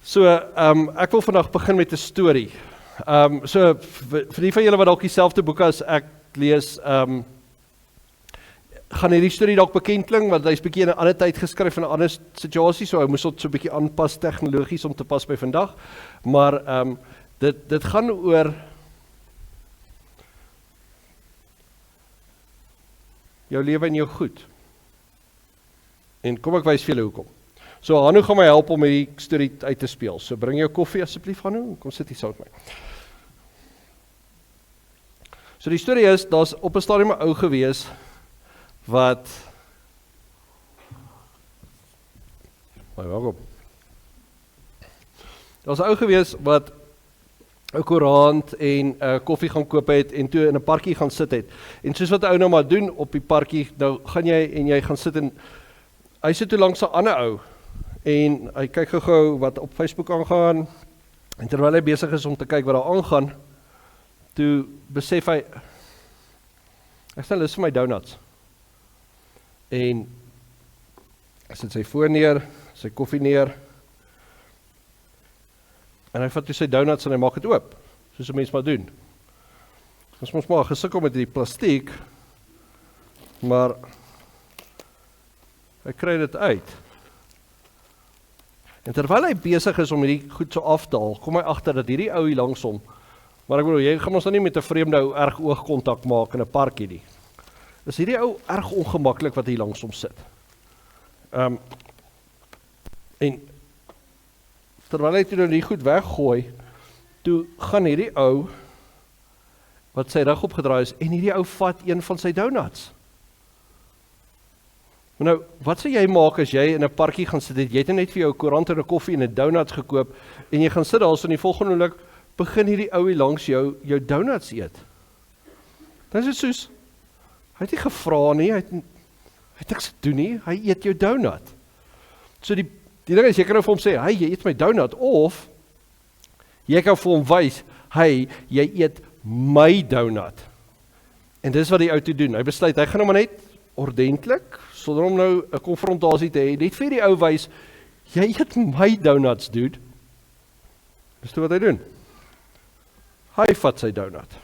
So, ek wil vandag begin met 'n storie. So, vir die van julle wat dalk dieselfde boek as ek lees, gaan hierdie storie dalk bekend klink, want hy's bietjie in 'n ander tyd geskryf in 'n ander situasie, so hy moes dit so 'n bietjie aanpas tegnologies om te pas by vandag. Maar dit gaan oor jou lewe en jou goed. En kom ek wys vir julle hoekom. So Hanu gaan my help om hierdie storie uit te speel. So bring jou koffie asseblief, Hanu, kom sit hier saam met my. So die storie is, daar's op 'n stadium 'n ou gewees wat Daar's 'n ou gewees wat 'n koerant en koffie gaan koop het en toe in 'n parkie gaan sit het. En soos wat 'n ou nou maar doen op die parkie, nou gaan jy gaan sit en hy sit toe langs 'n ander ou en hy kyk gou wat op Facebook aangaan en terwyl hy besig is om te kyk wat daar aangaan, toe besef hy ek stel lus vir my donuts. En hy sit sy foon neer, sy koffie neer en hy vat toe sy donuts en hy maak dit oop, soos 'n mens maar doen. Ons moet maar gesukkel met die plastiek, maar hy kry dit uit. En terwyl hy besig is om hierdie goed so af te haal, kom hy agter dat hierdie ou hier langs hom, maar ek bedoel, jy gaan ons nou nie met 'n vreemde ou erg oogkontak maak in 'n parkie nie. Is hierdie ou erg ongemaklik wat hier langs hom sit. En terwyl hy toe nou die goed weggooi, toe gaan hierdie ou wat sy rug opgedraai is en hierdie ou vat een van sy donuts. Nou, wat sou jy maak as jy in 'n parkie gaan sit, jy het net vir jou 'n koerant en 'n koffie en 'n donuts gekoop en jy gaan sit daar so in die volgende oomblik begin hierdie ou hier langs jou donuts eet. Dan is dit soos hy het nie gevra nie, hy het niks gedoen nie, hy eet jou donut. So die ding is, jy kan nou vir hom sê, hey, jy eet my donut, of jy kan vir hom wys, hey, jy eet my donut. En dis wat die ou toe doen, hy besluit, hy gaan nou maar net ordentlik, sonder om nou 'n konfrontasie te hê, net vir die ou wys, jy eet my donuts, dude. Dis toe wat hy doen. Hy vat sy donut.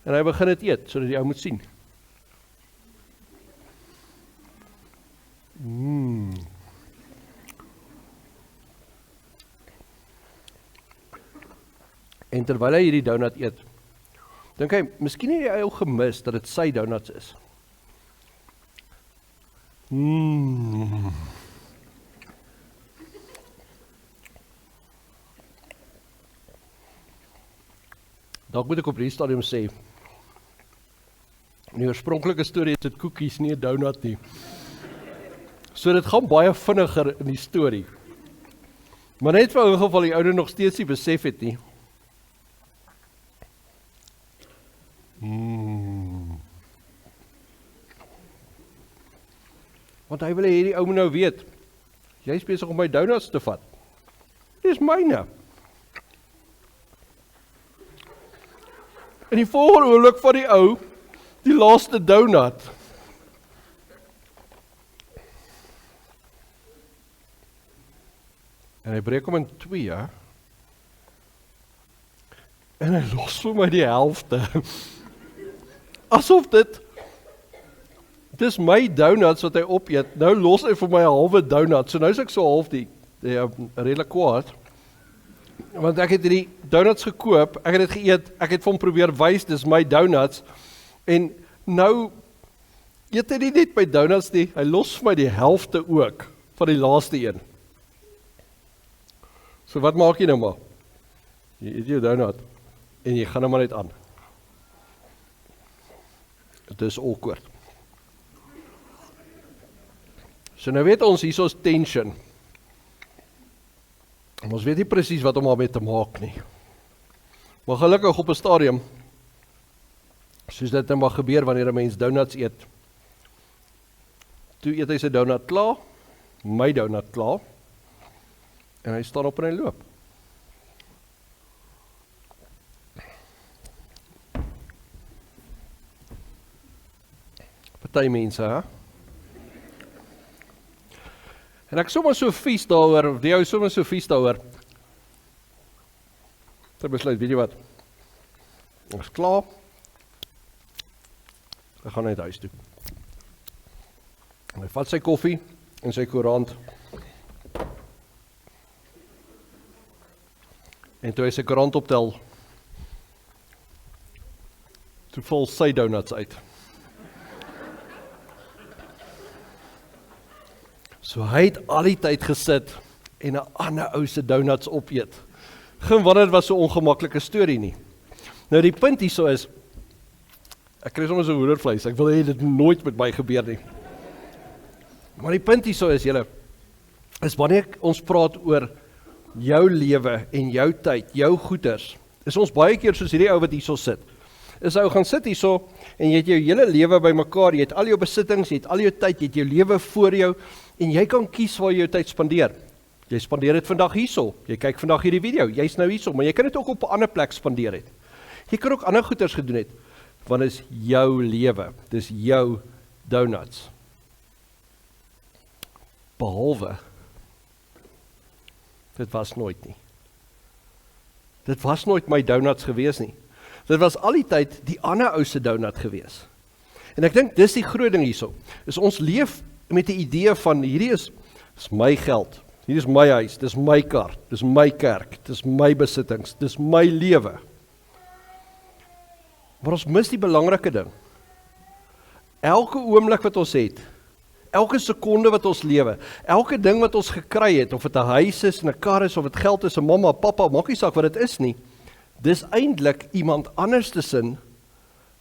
En hy begin dit eet, sodat die ou moet sien. En terwyl hy hierdie donut eet, dink hy, miskien het hy ou gemis dat dit sy donuts is. Dalk moet ek op die stadium sê, in die oorspronklike storie is dit koekies, nie 'n donut nie. So dit gaan baie vinniger in die storie. Maar net vir 'n geval die ouder nog steeds nie besef het nie. Want hy wil hê hierdie ou moet nou weet, jy is besig om my donuts te vat. Dis myne. En die volgende oomblik van die ou, die laaste donut. En hy breek hom in 2, en hy los vir my die helfte. Asof dis my donuts wat hy opeet, nou los hy vir my 'n halwe donut, so nou is ek so half die redelik kwaad, want ek het hierdie donuts gekoop, ek het dit geëet, ek het vir hom probeer wys, dis my donuts, en nou eet hy nie net my donuts nie, hy los vir my die helfte ook, van die laaste een. So wat maak jy nou maar? Jy eet jou donut, en jy gaan nou maar net aan. Dit is awkward. So nou weet ons, hier is tension. En ons weet nie presies wat om daarmee te maak nie. Maar gelukkig op 'n stadium, soos dit nou maar gebeur wanneer 'n mens donuts eet, toe eet hy sy donut klaar, my donut klaar, en hy staan op en hy loop. Party mense, hè? En ek sommer so vies daaroor, of die ou sommer so vies daaroor. Ek besluit, weet jy wat? Ons is klaar. Ek gaan net huis toe. En hy vat sy koffie en sy koerant. En toe hy sy koerant optel, toe val sy donuts uit. So hy het al die tyd gesit en 'n ander ou se donuts opeet. Geen wonder dit was so 'n ongemaklike storie nie. Nou die punt hierso is, ek kry sommer so hoendervleis, ek wil hê dit nooit met my gebeur nie. Maar die punt hierso is, julle, is wanneer ons praat oor jou lewe en jou tyd, jou goeders, is ons baie keer soos hierdie ou wat hierso sit. Is ou gaan sit hierso en jy het jou hele lewe bymekaar, jy het al jou besittings, jy het al jou tyd, jy het jou lewe voor jou en jy kan kies waar jy jou tyd spandeer. Jy spandeer dit vandag hierso, jy kyk vandag hierdie video, jy's nou hierso, maar jy kan dit ook op 'n ander plek spandeer het. Jy kan ook ander goeders gedoen het, want dit is jou lewe, dis jou donuts. Behalwe, dit was nooit nie. Dit was nooit my donuts gewees nie. Dit was al die tyd die ander ou se donut gewees. En ek dink dis die groot ding hierso, is ons leef met die idee van hierdie is my geld, hierdie is my huis, dis my kar, dis my kerk, dis my besittings, dis my lewe. Maar ons mis die belangrike ding. Elke oomblik wat ons het, elke sekonde wat ons lewe, elke ding wat ons gekry het, of dit 'n huis is, 'n kar is, of dit geld is, 'n mamma, pappa, maak nie saak wat dit is nie, dis eintlik iemand anders te sin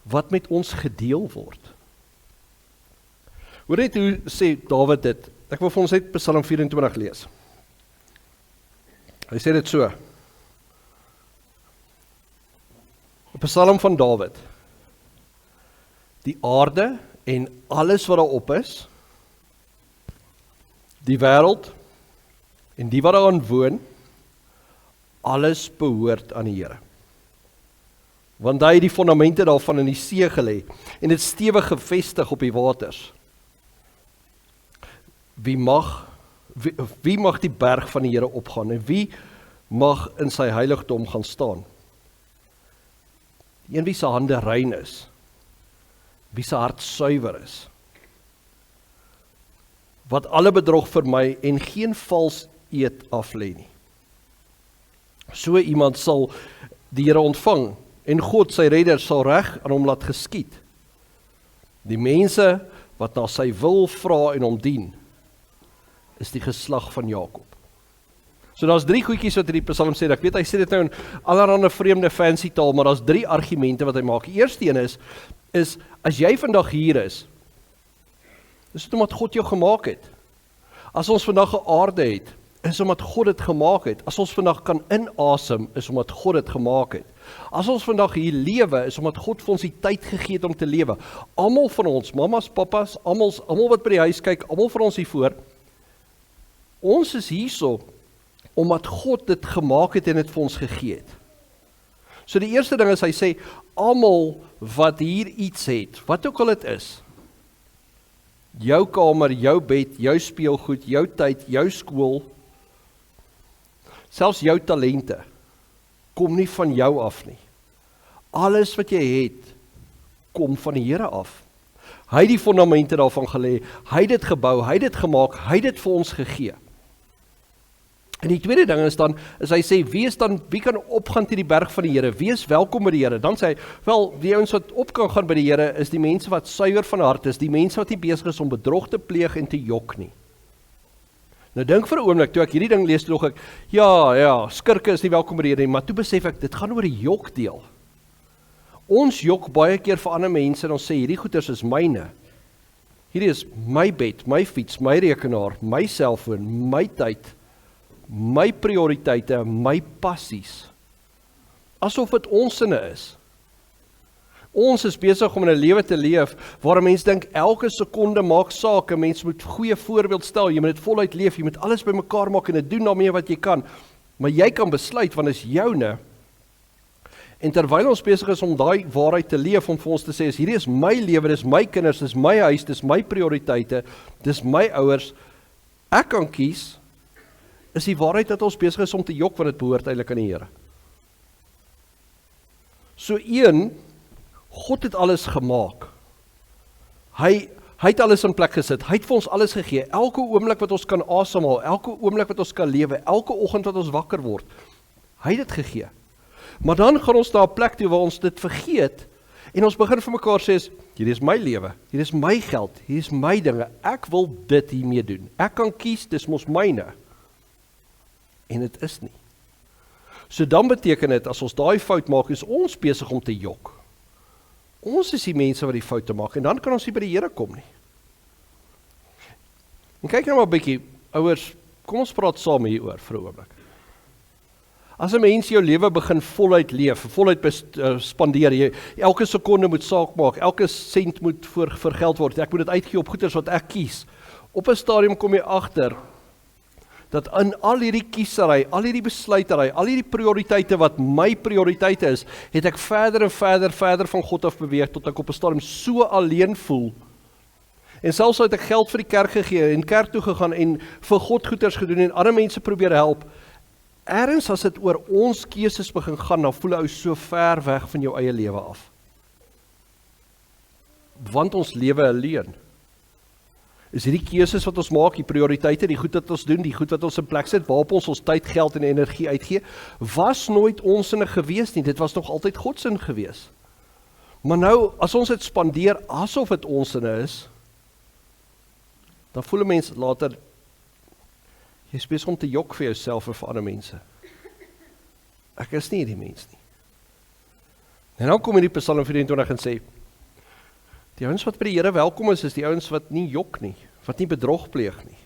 wat met ons gedeel word. Hoor net hoe sê Dawid dit. Ek wil vir ons net Psalm 24 lees. Hy sê dit so. 'n Psalm van Dawid. Die aarde en alles wat daarop is, die wêreld en die wat daarin woon, alles behoort aan die Here. Want hy het die fondamente daarvan in die see gelê en dit stewig gevestig op die waters. Wie mag die berg van die Here opgaan en wie mag in sy heiligdom gaan staan? Die een wie se hande rein is, wie se hart suiwer is, wat alle bedrog vermy en geen vals eed aflê nie. So iemand sal die Here ontvang en God sy redder sal reg aan hom laat geskied. Die mense wat na sy wil vra en hom dien, is die geslag van Jakob. So daar's 3 goedjies wat hierdie Psalm sê. Ek weet hy sê dit nou in allerhande vreemde fancy taal, maar daar's 3 argumente wat hy maak. Die eerste een is as jy vandag hier is dit omdat God jou gemaak het. As ons vandag 'n aarde het, is omdat God dit gemaak het. As ons vandag kan inasem, is omdat God dit gemaak het. As ons vandag hier lewe, is omdat God vir ons die tyd gegee het om te lewe. Almal van ons, mamas, papas, almal wat by die huis kyk, almal van ons hiervoor, ons is hierso omdat God dit gemaak het en dit vir ons gegee het. So die eerste ding is hy sê, almal wat hier iets het, wat ook al dit is, jou kamer, jou bed, jou speelgoed, jou tyd, jou skool, selfs jou talente, kom nie van jou af nie. Alles wat jy het, kom van die Here af. Hy het die fondamente daarvan gelê, hy het dit gebou, hy het dit gemaak, hy het dit vir ons gegee. En die tweede ding is dan, hy sê, wie kan opgaan teen die berg van die Here? Wie is welkom by die Here? Dan sê hy, wel, die ouens wat op kan gaan by die Here, is die mense wat suiwer van hart is, die mense wat nie besig is om bedrog te pleeg en te jok nie. Nou dink vir 'n oomblik, toe ek hierdie ding lees, dog ek, ja, skurke is nie welkom by die Here nie, maar toe besef ek, dit gaan oor die jokdeel. Ons jok baie keer vir ander mense en ons sê, hierdie goeders is myne. Hierdie is my bed, my fiets, my rekenaar, my selfoon, my tyd, my prioriteite, my passies. Asof dit ons sinne is. Ons is besig om in 'n lewe te leef, waar 'n mens dink, elke sekonde maak saak, 'n mens moet goeie voorbeeld stel, jy moet dit voluit leef, jy moet alles bymekaar maak en dit doen daarmee wat jy kan, maar jy kan besluit, want dit is joune. En terwyl ons besig is om daai waarheid te leef, om vir ons te sê, hierdie is my lewe, dis my kinders, dis my huis, dis my prioriteite, dis my ouers, Ek kan kies, is die waarheid dat ons besig is om te jok, want dit behoort eintlik aan die Here. So God het alles gemaak. Hy het alles in plek gesit, hy het vir ons alles gegee, elke oomblik wat ons kan asemhaal, elke oomblik wat ons kan lewe, elke oggend wat ons wakker word, hy het dit gegee. Maar dan gaan ons na 'n plek toe waar ons dit vergeet, en ons begin vir mekaar sê, hier is my lewe, hier is my geld, hier is my dinge, ek wil dit hiermee doen, ek kan kies, dis mos myne. En dit is nie. So dan beteken dit, as ons daai fout maak, is ons besig om te jok. Ons is die mense wat die foute maak, en dan kan ons nie by die Here kom nie. En kyk nou maar 'n bietjie, ouers, kom ons praat saam hieroor vir 'n oomblik. As 'n mens jou lewe begin voluit leef, voluit spandeer, jy elke sekonde moet saak maak, elke sent moet vir geld word, ek moet dit uitgee op goeders wat ek kies. Op 'n stadium kom jy agter, dat in al hierdie kiesery, al hierdie besluitery, al hierdie prioriteite wat my prioriteite is, het ek verder en verder van God af beweeg, tot ek op 'n stadium so alleen voel. En selfs het ek geld vir die kerk gegee, en kerk toe gegaan, en vir God goeders gedoen, en ander mense probeer help. Ergens as dit oor ons keuses begin gaan, dan voel ou so ver weg van jou eie lewe af. Want ons lewe alleen. Is hierdie keuses wat ons maak, die prioriteite, die goed wat ons doen, die goed wat ons in plek sit, waarop ons tyd, geld en energie uitgee, was nooit onsinnig gewees nie, dit was nog altyd Godsin gewees. Maar nou, as ons dit spandeer, asof dit onsinnig is, dan voel 'n mens later, jy is besig om te jok vir jouself en vir ander mense. Ek is nie die mens nie. En dan kom hierdie Psalm 24 en sê, die ouens wat by die Here welkom is die ouens wat nie jok nie, wat nie bedrog pleeg nie.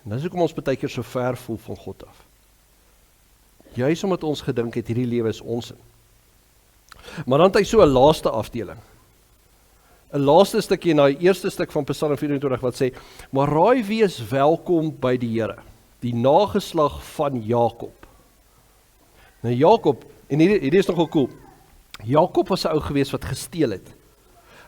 En dis hoekom ons baie keer so ver voel van God af. Juis omdat ons gedink het, hierdie lewe is onsin. Maar dan het hy so 'n laaste afdeling. 'n laaste stukkie na die eerste stuk van Psalm 24 wat sê, maar raai wie is welkom by die Here, die nageslag van Jakob. Nou Jakob, en hierdie is nogal cool, Jakob was 'n ou gewees wat gesteel het.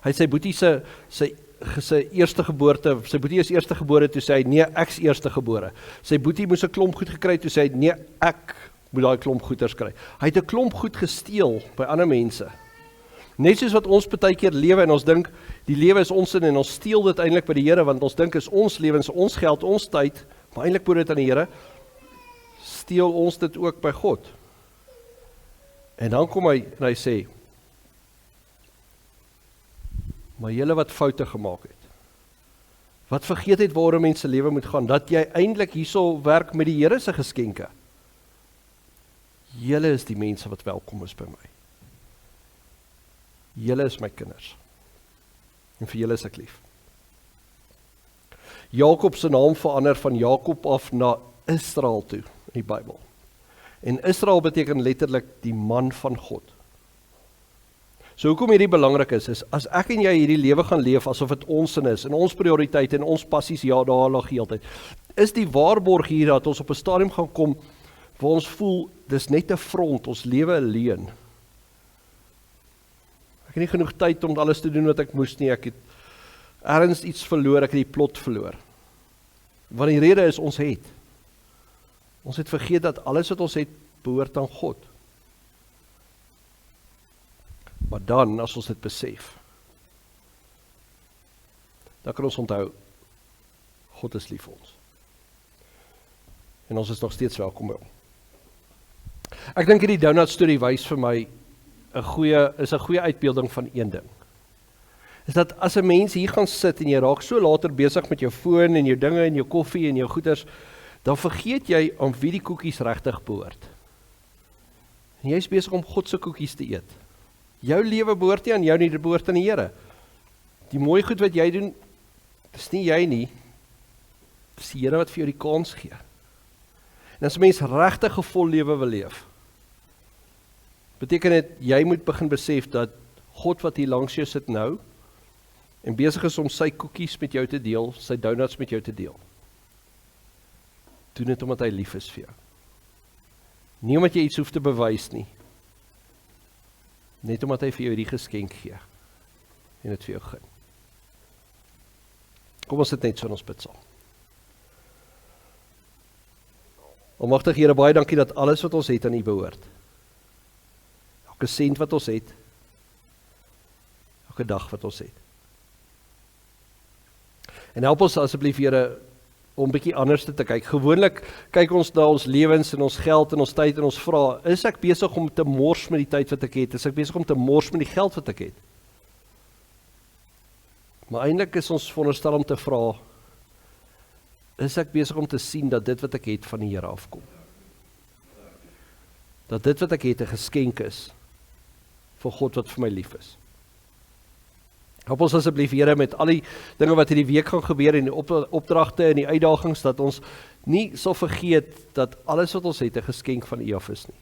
Hy het sy boetie sy eerste geboorte, sy boetie is eerste gebore, toe sê hy, nee, ek's eerste gebore. Sy boetie moes 'n klomp goed gekry, toe sê hy, nee, ek moet daai klomp goeders kry. Hy het 'n klomp goed gesteel by ander mense. Net soos wat ons baie keer lewe en ons dink, die lewe is ons en ons steel dit eintlik by die Here, want ons dink is ons lewens, ons geld, ons tyd, maar eintlik behoort dit aan die Here, steel ons dit ook by God. En dan kom hy en hy sê, maar julle wat foute gemaak het, wat vergeet het waarom mense lewe moet gaan, dat jy eintlik hierso werk met die Here se geskenke. Julle is die mense wat welkom is by my. Julle is my kinders. En vir julle is ek lief. Jakob se naam verander van Jakob af na Israel toe in die Bybel. En Israel beteken letterlik die man van God. So hoekom hierdie belangrik is as ek en jy hierdie lewe gaan leef asof dit onsin is, en ons prioriteite en ons passies, ja, daar lag heeltyd, is die waarborg hier dat ons op 'n stadium gaan kom waar ons voel, dis net 'n front, ons lewe alleen. Ek het nie genoeg tyd om alles te doen wat ek moes nie, ek het ergens iets verloor, ek het die plot verloor. Want die rede is, ons het vergeet dat alles wat ons het, behoort aan God. Maar dan, as ons dit besef, dan kan ons onthou, God is lief vir ons. En ons is nog steeds welkom by hom. Ek dink hierdie donut storie wys vir my, is 'n goeie uitbeelding van een ding. Is dat as 'n mens hier gaan sit en jy raak so later besig met jou foon en jou dinge en jou koffie en jou goeders, dan vergeet jy aan wie die koekies regtig behoort. En jy is besig om God se koekies te eet. Jou lewe behoort nie aan jou nie, dit behoort aan die Here. Die mooi goed wat jy doen, dis nie jy nie, dis die Here wat vir jou die kans gee. En as 'n mens regtig 'n vol lewe wil leef, beteken dit, jy moet begin besef dat God wat hier langs jou sit nou, en besig is om sy koekies met jou te deel, sy donuts met jou te deel. Doen dit omdat hy lief is vir jou. Nie omdat jy iets hoef te bewys nie. Net omdat hy vir jou die geskenk gee. En dit vir jou gun. Kom ons sit net so in ons bid saam. Almagtige Here, baie dankie dat alles wat ons het aan U behoort. Elke sent wat ons het, elke dag wat ons het. En help ons asseblief, Here, om 'n bietjie anders te kyk. Gewoonlik kyk ons na ons lewens en ons geld en ons tyd en ons vra, is ek besig om te mors met die tyd wat ek het? Is ek besig om te mors met die geld wat ek het? Maar eintlik is ons veronderstel om te vra, is ek besig om te sien dat dit wat ek het van die Here afkom? Dat dit wat ek het 'n geskenk is vir God wat vir my lief is. Help ons asseblief, Here, met al die dinge wat hierdie week gaan gebeur en die opdragte en die uitdagings, dat ons nie sal vergeet dat alles wat ons het 'n geskenk van U af is nie.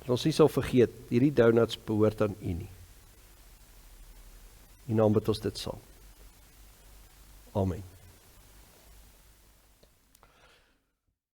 Dat ons nie sal vergeet, hierdie donuts behoort aan U nie. In naam bid ons dit saam. Amen.